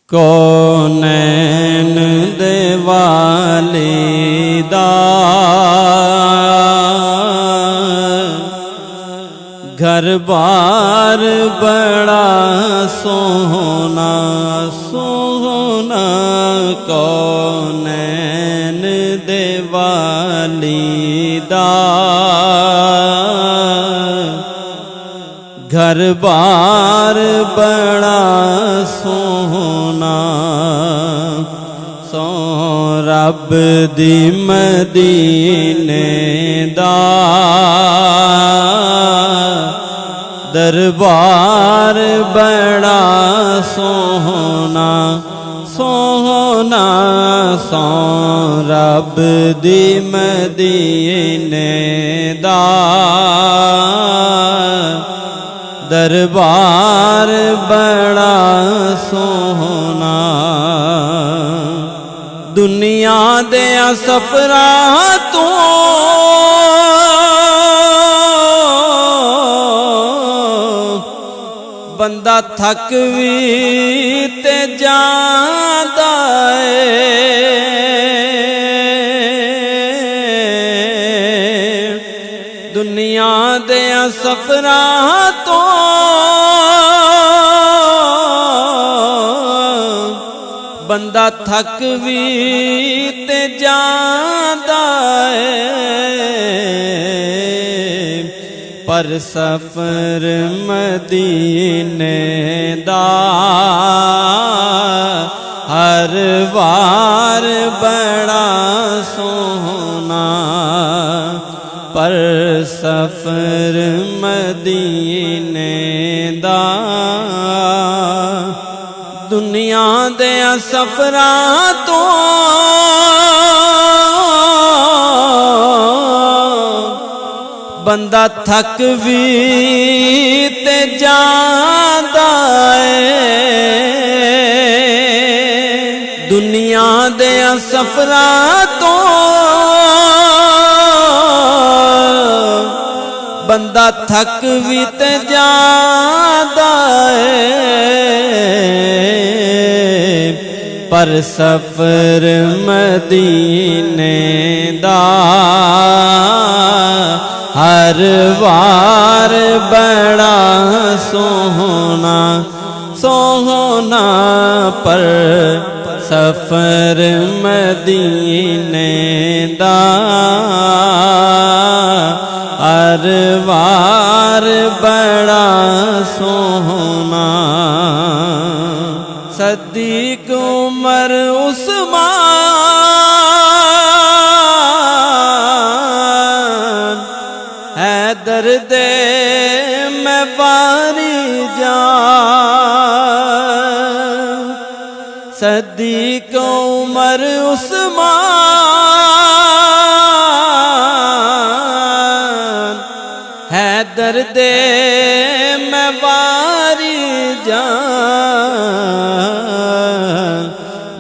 کونین دے والی دا گھر بار بڑا سوہنا سوہنا کونین دے والی دا گھر بار بڑا سوہنا سو رب دی مدینے دا دربار بڑا سوہنا سوہنا سو رب دی مدینے دا دربار بڑا سوہنا دنیا دے سفراں تو بندہ تھک وی تے جاندا اے دنیا دے سفراں تو بندہ تھک وی تے جاندا اے پر سفر مدینے دا ہر وار بڑا سوہنا پر سفر مدینے دا دنیا دے سفراں تو بندہ تھک وی تے جاندا اے دنیا دے سفراں تو بندہ تھک وی تے جاندا اے پر سفر مدینے دا ہر وار بڑا سوہنا سوہنا پر سفر مدینے دا ہر وار بڑا سوہنا صدیق عمر عثمان حیدر دے میں واری جان صدیق عمر عثمان حیدر دے میں واری جان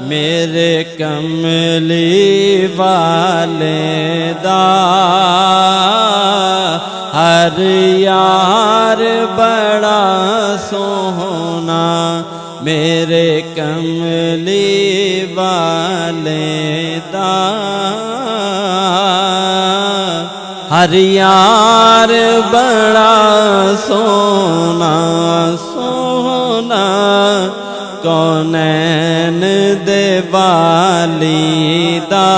میرے کملی والے دا ہر یار بڑا سوہنا میرے کملی والے دا ہر یار بڑا سونا سونا کونین دے والی دا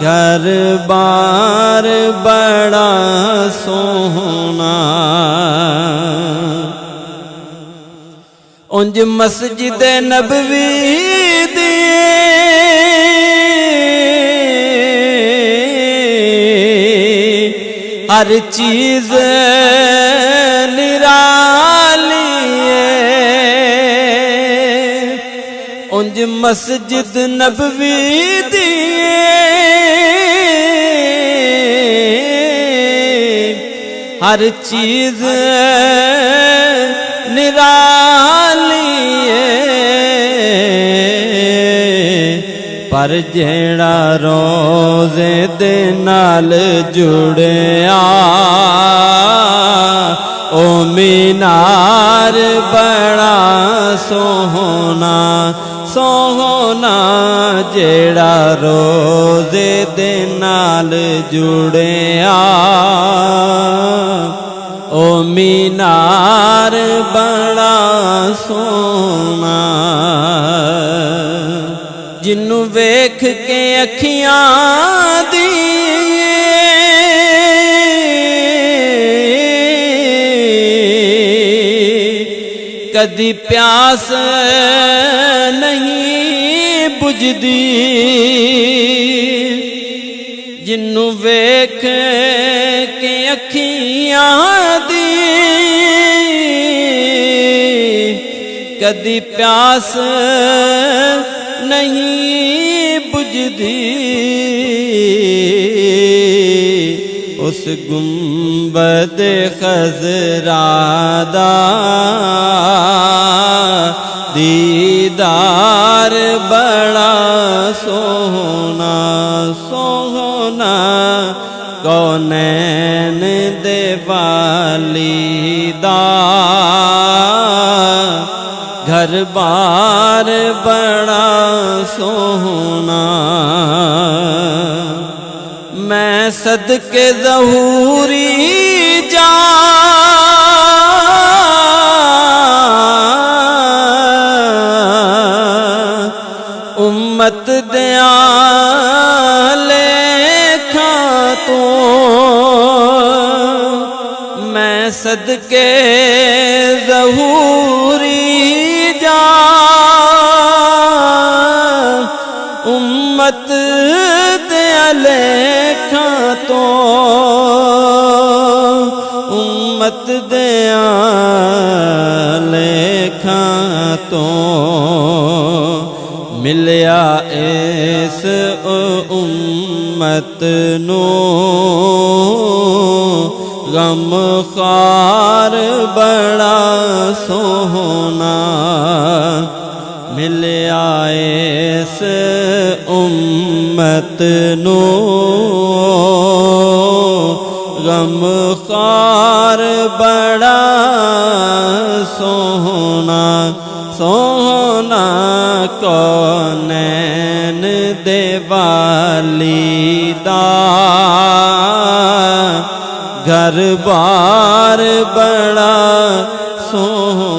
گھر بار بڑا سونا انج مسجد نبوی دی ہر چیز نرالی ہے انج مسجد نبوی دی ہر چیز نرالی ہے پر جیڑا روزے دے نال جڑیا او مینار بڑا ਸੋਹਣਾ ਸੋਹਣਾ ਜਿਹੜਾ ਰੋਜ਼ੇ ਦੇ ਨਾਲ ਜੁੜਿਆ ਓ ਮੀਨਾਰ ਬੜਾ ਸੋਹਣਾ ਜਿਹਨੂੰ ਵੇਖ ਕੇ ਅੱਖੀਆਂ ਦੀ ਕਦੀ ਪਿਆਸ ਨਹੀਂ ਬੁਝਦੀ ਜਿਹਨੂੰ ਵੇਖ ਕੇ ਅੱਖੀਆਂ ਦੀ ਕਦੀ ਪਿਆਸ ਨਹੀਂ ਬੁਝਦੀ ਉਸ ਗੁੰਬਦ ਖਜ਼ਰਾ ਦਾ ਦੀਦਾਰ ਬੜਾ ਸੋਹਣਾ ਸੋਹਣਾ ਕੌਨੈਨ ਦੇ ਵਾਲੀ ਦਾ ਘਰ ਬਾਰ ਬੜਾ ਸੋਹਣਾ ਮੈਂ ਸਦਕੇ ਜ਼ਹੂਰੀ ਜਾ ਉਮਤ ਦਿਆਂ ਲੇਖਾਂ ਤੋਂ ਮੈਂ ਸਦਕੇ ਜ਼ਹੂਰੀ ਜਾ ਉਮਤ ਦਿਆਂ ਲੇਖਾਂ ਤੋਂ ਉਮਤ ਦਿਆਂ ਲੇਖਾਂ ਤੋਂ ਮਿਲਿਆ ਇਸ ਉਮਤ ਨੂੰ ਗਮਖਾਰ ਬੜਾ ਸੋਹਣਾ ਮਿਲਿਆ ਇਸ ਉਮਤ ਨੂੰ ਗਮਖਾਰ ਬੜਾ ਸੋਹਣਾ ਸੋਹਣਾ ਕੌਨੈਨ ਦੇ ਵਾਲੀ ਦਾ ਘਰ ਬਾਰ ਬੜਾ ਸੋਹਣਾ